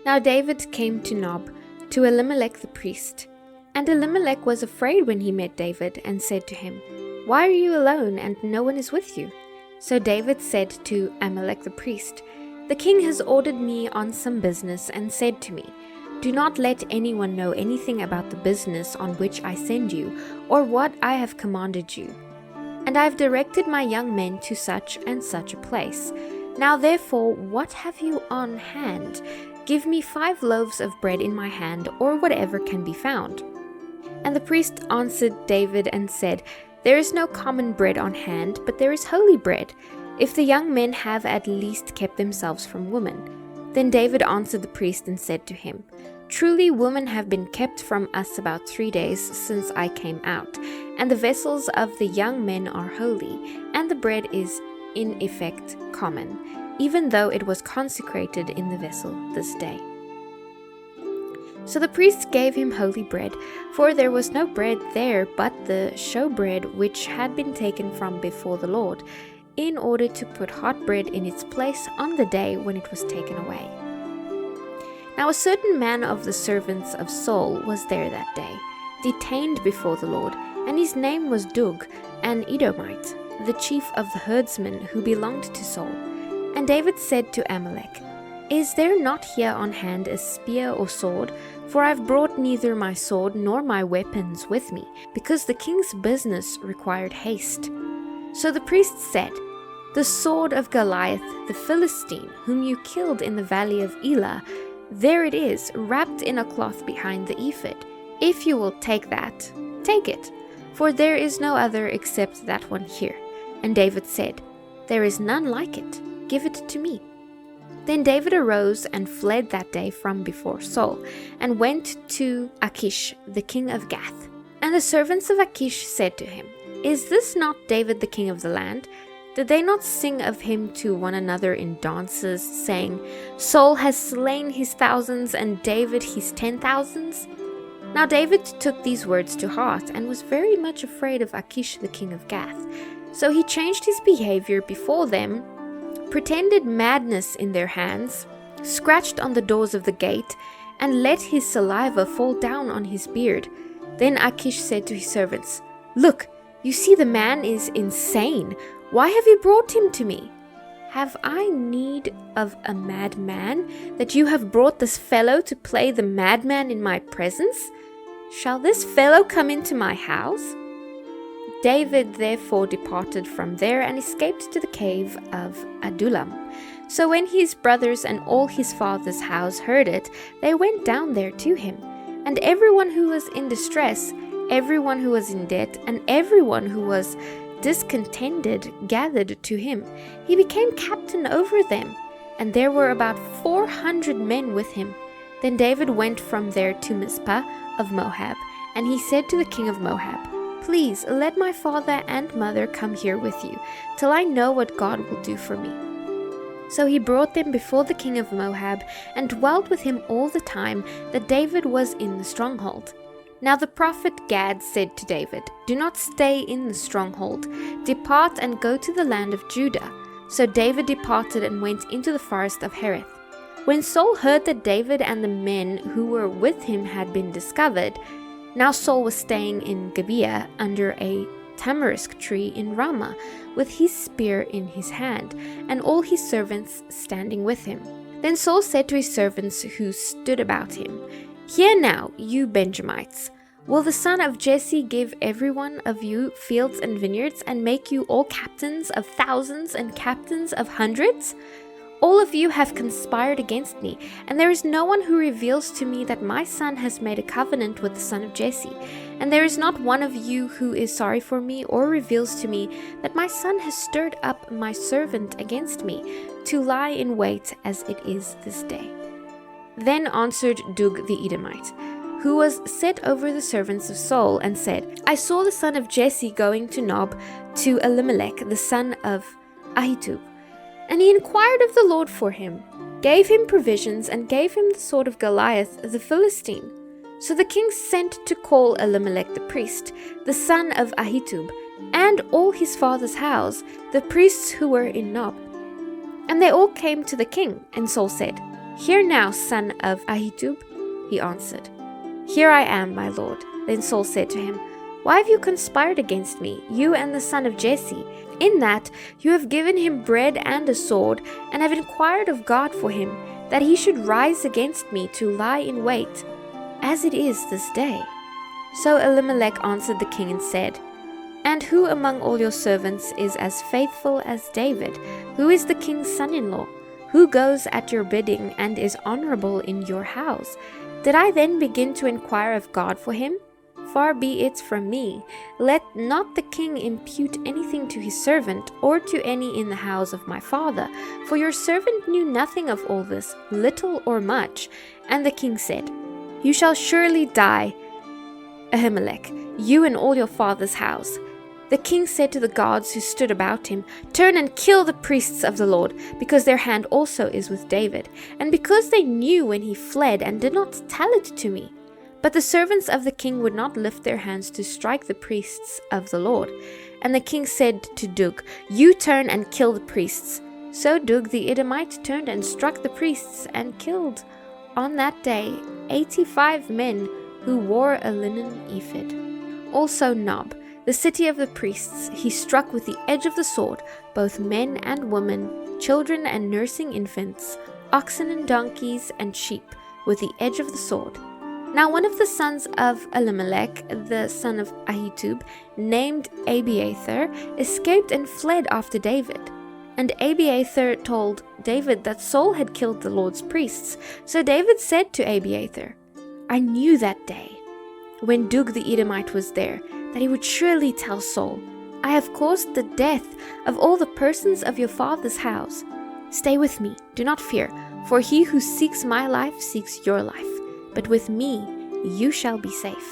Now David came to Nob, to Ahimelek the priest. And Ahimelek was afraid when he met David, and said to him, "Why are you alone, and no one is with you?" So David said to Ahimelek the priest, "The king has ordered me on some business, and said to me, 'Do not let anyone know anything about the business on which I send you, or what I have commanded you. And I have directed my young men to such and such a place. Now therefore, what have you on hand? Give me 5 loaves of bread in my hand, or whatever can be found.' And the priest answered David and said, 'There is no common bread on hand, but there is holy bread, if the young men have at least kept themselves from women.' Then David answered the priest and said to him, 'Truly women have been kept from us about 3 days since I came out, and the vessels of the young men are holy, and the bread is in effect common, even though it was consecrated in the vessel this day.' So the priests gave him holy bread, for there was no bread there but the showbread which had been taken from before the Lord, in order to put hot bread in its place on the day when it was taken away. Now a certain man of the servants of Saul was there that day, detained before the Lord, and his name was Dug, an Edomite, the chief of the herdsmen who belonged to Saul. And David said to Ahimelek, 'Is there not here on hand a spear or sword? For I have brought neither my sword nor my weapons with me, because the king's business required haste.' So the priest said, 'The sword of Goliath the Philistine, whom you killed in the valley of Elah, there it is, wrapped in a cloth behind the ephod. If you will take that, take it, for there is no other except that one here.' And David said, 'There is none like it. Give it to me.' Then David arose and fled that day from before Saul, and went to Achish, the king of Gath. And the servants of Achish said to him, 'Is this not David the king of the land? Did they not sing of him to one another in dances, saying, Saul has slain his thousands, and David his 10,000s? Now David took these words to heart, and was very much afraid of Achish the king of Gath. So he changed his behavior before them, pretended madness in their hands, scratched on the doors of the gate, and let his saliva fall down on his beard. Then Achish said to his servants, 'Look, you see the man is insane. Why have you brought him to me? Have I need of a madman, that you have brought this fellow to play the madman in my presence? Shall this fellow come into my house?' David therefore departed from there and escaped to the cave of Adullam. So when his brothers and all his father's house heard it, they went down there to him. And everyone who was in distress, everyone who was in debt, and everyone who was discontented gathered to him. He became captain over them, and there were about 400 men with him. Then David went from there to Mizpah of Moab, and he said to the king of Moab, 'Please let my father and mother come here with you, till I know what God will do for me.' So he brought them before the king of Moab, and dwelt with him all the time that David was in the stronghold. Now the prophet Gad said to David, 'Do not stay in the stronghold. Depart and go to the land of Judah.' So David departed and went into the forest of Hereth. When Saul heard that David and the men who were with him had been discovered, now Saul was staying in Gibeah under a tamarisk tree in Ramah, with his spear in his hand, and all his servants standing with him. Then Saul said to his servants who stood about him, 'Hear now, you Benjamites, will the son of Jesse give every one of you fields and vineyards, and make you all captains of thousands and captains of hundreds? All of you have conspired against me, and there is no one who reveals to me that my son has made a covenant with the son of Jesse. And there is not one of you who is sorry for me, or reveals to me that my son has stirred up my servant against me, to lie in wait as it is this day.' Then answered Dug the Edomite, who was set over the servants of Saul, and said, 'I saw the son of Jesse going to Nob to Ahimelek, the son of Ahitub. And he inquired of the Lord for him, gave him provisions, and gave him the sword of Goliath the Philistine. So the king sent to call Ahimelek the priest, the son of Ahitub, and all his father's house, the priests who were in Nob. And they all came to the king, and Saul said, "Hear now, son of Ahitub." He answered, "Here I am, my lord." Then Saul said to him, "Why have you conspired against me, you and the son of Jesse, in that you have given him bread and a sword, and have inquired of God for him, that he should rise against me to lie in wait, as it is this day?" So Ahimelek answered the king and said, "And who among all your servants is as faithful as David, who is the king's son-in-law, who goes at your bidding and is honorable in your house? Did I then begin to inquire of God for him? Far be it from me. Let not the king impute anything to his servant, or to any in the house of my father, for your servant knew nothing of all this, little or much." And the king said, "You shall surely die, Ahimelek, you and all your father's house." The king said to the guards who stood about him, "Turn and kill the priests of the Lord, because their hand also is with David, and because they knew when he fled and did not tell it to me." But the servants of the king would not lift their hands to strike the priests of the Lord. And the king said to Dug, "You turn and kill the priests." So Dug the Edomite turned and struck the priests, and killed on that day 85 men who wore a linen ephod. Also Nob, the city of the priests, he struck with the edge of the sword, both men and women, children and nursing infants, oxen and donkeys and sheep, with the edge of the sword. Now one of the sons of Ahimelek, the son of Ahitub, named Abiathar, escaped and fled after David. And Abiathar told David that Saul had killed the Lord's priests. So David said to Abiathar, "I knew that day, when Dug the Edomite was there, that he would surely tell Saul, 'I have caused the death of all the persons of your father's house.' Stay with me, do not fear, for he who seeks my life seeks your life. But with me you shall be safe."